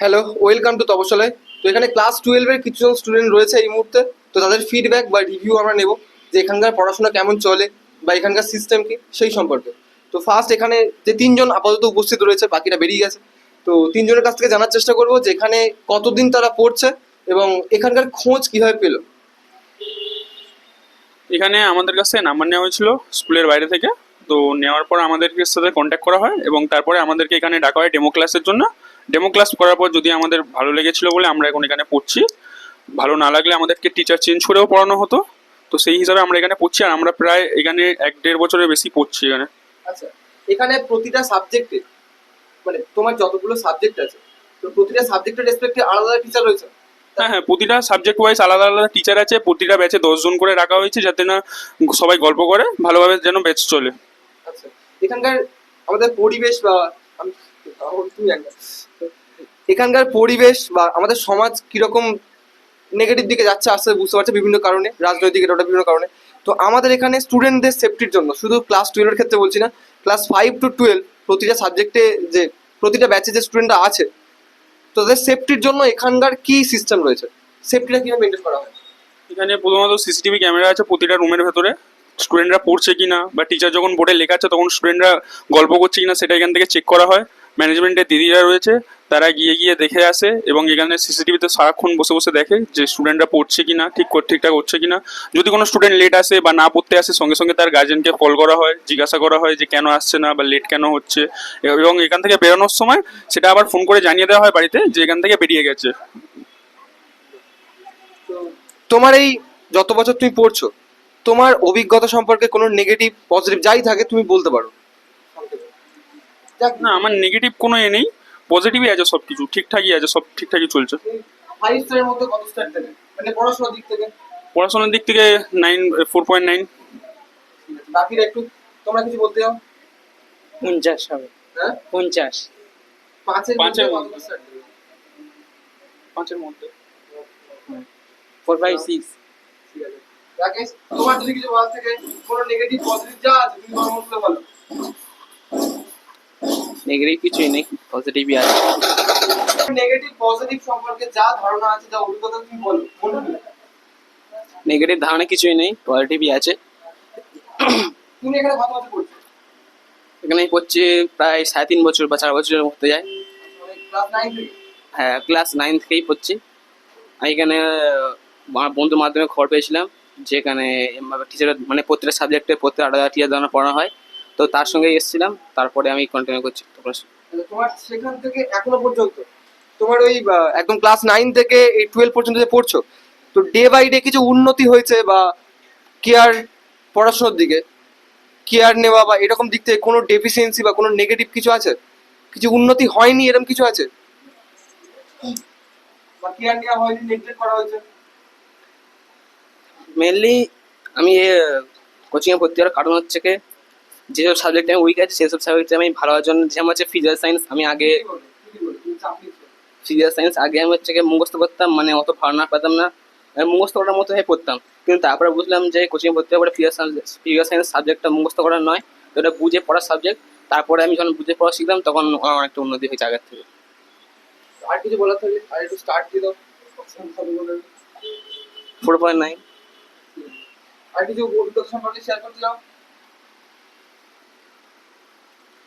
Hello, welcome to তপশালায়। তো এখানে class 12-এর কিছুজন স্টুডেন্ট রয়েছে এই মুহূর্তে। তো তাদের ফিডব্যাক বা রিভিউ আমরা নেব যে এখানকার পড়াশোনা কেমন চলে বা এখানকার সিস্টেম কি সেই সম্পর্কে। তো ফার্স্ট এখানে যে তিনজন আপাতত উপস্থিত রয়েছে, বাকিরা বেরিয়ে গেছে। তো তিনজনের কাছ থেকে জানার চেষ্টা করবো যে এখানে কতদিন তারা পড়ছে এবং এখানকার খোঁজ কিভাবে পেলো। এখানে আমাদের কাছে নাম্বার নেওয়া হয়েছিল স্কুলের বাইরে থেকে। তো নেওয়ার পর আমাদেরকে সাথে কন্ট্যাক্ট করা হয় এবং তারপরে আমাদেরকে এখানে ডাকা হয় ডেমো ক্লাসের জন্য। ডেমো ক্লাস করার পর যদি আমাদের ভালো লেগেছিল বলে আমরা এখন এখানে পড়ছি, ভালো না লাগলে আমাদেরকে টিচার চেঞ্জ করেও পড়ানো হতো। তো সেই হিসাবে আমরা এখানে পড়ছি, আর আমরা প্রায় এখানে 1-1.5 বছরের বেশি পড়ছি এখানে। আচ্ছা, এখানে প্রতিটা সাবজেক্টে মানে তোমার যতগুলো সাবজেক্ট আছে, তো প্রতিটা সাবজেক্টের রেসপেক্টে আলাদা টিচার রয়েছে? হ্যাঁ হ্যাঁ, প্রতিটা সাবজেক্ট ওয়াইজ আলাদা আলাদা টিচার আছে। প্রতিটা ব্যাচে 10 জন করে রাখা হয়েছে, যাতে না সবাই গল্প করে, ভালোভাবে যেন ব্যাচ চলে। আচ্ছা, এখানকার আমাদের পরিবেশ বা তুমি জানো, এখানকার পরিবেশ বা আমাদের সমাজ কিরকম নেগেটিভ দিকে যাচ্ছে আস্তে আস্তে বুঝতে পারছে বিভিন্ন কারণে, রাজনৈতিক এটা বিভিন্ন কারণে। তো আমাদের এখানে স্টুডেন্টদের সেফটির জন্য, শুধু ক্লাস 12-এর ক্ষেত্রে বলছি না, ক্লাস 5 to 12 প্রতিটা সাবজেক্টে যে প্রতিটা ব্যাচে যে স্টুডেন্টরা আছে, তো তাদের সেফটির জন্য এখানকার কি সিস্টেম রয়েছে, সেফটিটা কিভাবে মেনটেন করা হয়? এখানে প্রথমত সিসিটিভি ক্যামেরা আছে প্রতিটা রুমের ভেতরে। স্টুডেন্টরা পড়ছে কিনা বা টিচার যখন বোর্ডে লেখাচ্ছে তখন স্টুডেন্টরা গল্প করছে কিনা সেটা এখান থেকে চেক করা হয়। ম্যানেজমেন্টের দিদিরা রয়েছে, তারা গিয়ে গিয়ে দেখে আসে এবং এখানে সিসিটিভিতে সারাক্ষণ বসে বসে দেখে যে স্টুডেন্টরা পড়ছে কিনা, ঠিকঠাক হচ্ছে কিনা। যদি কোনো স্টুডেন্ট লেট আসে বা না পড়তে আসে, সঙ্গে সঙ্গে তার গার্জেনকে কল করা হয়, জিজ্ঞাসা করা হয় যে কেন আসছে না বা লেট কেন হচ্ছে। এবং এখান থেকে বেরোনোর সময় সেটা আবার ফোন করে জানিয়ে দেওয়া হয় বাড়িতে যে এখান থেকে বেরিয়ে গেছে। তো তোমার এই যত বছর তুমি পড়ছো, তোমার অভিজ্ঞতা সম্পর্কে কোনো নেগেটিভ পজিটিভ যাই থাকে তুমি বলতে পারো। না, আমার নেগেটিভ কোনো নেই, পজিটিভই আছে, সব কিছু ঠিকঠাকই আছে, সব ঠিকঠাকই চলছে। 5 স্টারের মধ্যে কত স্টার দেবে মানে পড়াশোনার দিক থেকে? পড়াশোনার দিক থেকে 4.9। বাকিরা একটু তোমরা কিছু বলতে চাও? 50 হবে। হ্যাঁ, 50। পাঁচের মধ্যে পাঁচের কত মধ্যে। স্টার দেবে? 5-এর মধ্যে। 4 5 6। ঠিক আছে রাকেশ, তোমার যদি কিছু বলার থেকে কোনো নেগেটিভ পজিটিভ যা আছে তুমি তোমার মতো বলো। নেগেটিভ কিছুই নেই, পজিটিভই আছে। নেগেটিভ পজিটিভ সম্পর্কে যা ধারণা আছে, যা অভিজ্ঞতা তুমি বলো মনে হলো। নেগেটিভ ধারণা কিছুই নেই, পজিটিভই আছে। তুমি এখানে কত বছর পড়ছো? এখানে পড়ছি প্রায় 3.5 বছর বা 4 বছরের মধ্যে যায়। মানে ক্লাস 9 থেকে? হ্যাঁ, ক্লাস 9 থেকেই পড়ছি। আমি এখানে আমার বন্ধুর মাধ্যমে খবর পেয়েছিলাম যেখানে টিচার মানে প্রত্যেকটা সাবজেক্টে প্রত্যেক আলাদা টিচার দ্বারা পড়ানো হয়। তো তার সঙ্গে এসেছিলাম, তারপরে আমি কন্টিনিউ করছি। তাহলে তোমার সেখান থেকে এখনো পর্যন্ত তোমার ওই একদম ক্লাস 9 থেকে এই 12 পর্যন্ত যে পড়ছো, তো ডে বাই ডে কিছু উন্নতি হয়েছে বা কেয়ার, পড়াশোনার দিকে কেয়ার নেওয়া বা এরকম দিক থেকে কোনো ডেফিসিয়েন্সি বা কোনো নেগেটিভ কিছু আছে, কিছু উন্নতি হয়নি এরকম কিছু আছে বা কেয়ার নেওয়া হয়নি, নেগলেক্ট করা হয়েছে? মেনলি আমি কোচিংয়ে ভর্তি হওয়ার কারণ হচ্ছে কি, যেসব সাবজেক্টে আমি উইক আছি সেসব সাবজেক্টে আমি ভালো হওয়ার জন্য, যেমন হচ্ছে ফিজিক্যাল সায়েন্স। আমি আগে ফিজিক্যাল সায়েন্স আগে আমি হচ্ছে গিয়ে মুখস্থ করতাম, মানে অত ধারণা পেতাম না, আমি মুখস্থ করার মতো হয়ে পড়তাম। কিন্তু তারপরে বুঝলাম যে কোচিং ভর্তি হওয়ার পরে ফিজিক্যাল সায়েন্স সাবজেক্টটা মুখস্থ করার নয়, তো এটা বুঝে পড়ার সাবজেক্ট। তারপরে আমি যখন বুঝে পড়া শিখলাম তখন আমার অনেকটা উন্নতি হয়েছে আগের থেকে। আর কিছু বলার থাকলে আর একটু স্টার্ট দিয়ে দাও। 4.9। আর কিছু অভিজ্ঞতা সম্পর্কে শেয়ার করতে চাও?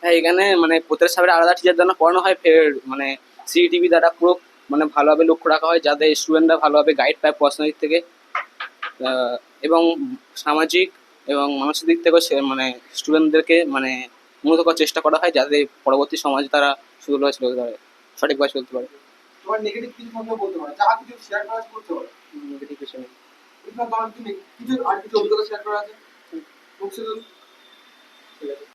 হ্যাঁ, এখানে মানে প্রত্যেক সাবজেক্টে আলাদা টিচার দ্বারা পড়ানো হয়, ফের মানে সিসিটিভি দ্বারা পুরো মানে ভালোভাবে লক্ষ্য রাখা হয় যাতে স্টুডেন্টরা ভালোভাবে গাইড পায় পড়াশোনার দিক থেকে। এবং সামাজিক এবং মানসিক দিক থেকেও সে মানে স্টুডেন্টদেরকে মানে উন্নত করার চেষ্টা করা হয় যাতে পরবর্তী সমাজে তারা সুন্দরভাবে চলতে পারে, সঠিকভাবে চলতে পারে। তোমার নেগেটিভ কিছু সম্পর্কে বলতে পারো, যা কিছু শেয়ার করা আছে করতে পারো। নেগেটিভ কিছু নেই। তোমার কিছু আর কিছু অভিজ্ঞতা শেয়ার করা আছে? ঠিক আছে।